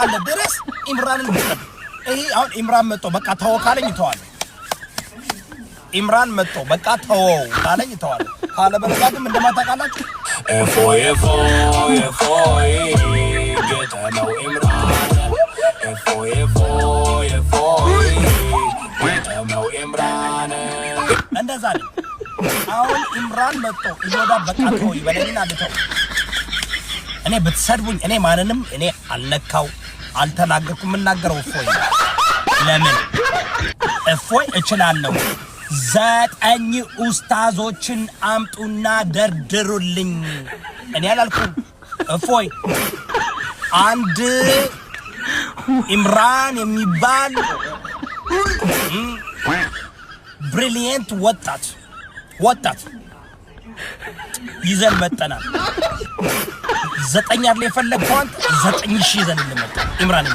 አለ ድረስ ኢምራንን ብትጠብቅ ይሄ አሁን ኢምራን መጥቶ በቃ ተወው ካለኝ ተዋለሁ። ኢምራን መጥቶ በቃ ተወው ካለኝ ተዋለሁ። ካለ በለዛ ግን እንደማታውቃላችሁ እፎይ ገጠመው ኢምራን እፎይ ገጠመው ኢምራን እንደዛ ነው። አሁን ኢምራን መጥቶ ይወዳ በቃ ተወው ይበለኝና ልተው። እኔ ብትሰድቡኝ እኔ ማንንም እኔ አልነካው አልተናገርኩም። የምናገረው እፎይ ለምን እፎይ እችላለሁ። 9 ኡስታዞችን አምጡና ደርድሩልኝ እኔ አላልኩም። እፎይ አንድ ኢምራን የሚባል ብሪሊየንት ወጣት ይዘን መጠናል። 9 አይደል የፈለግከው አንተ 9000 ይዘን እንመጣ ኢምራን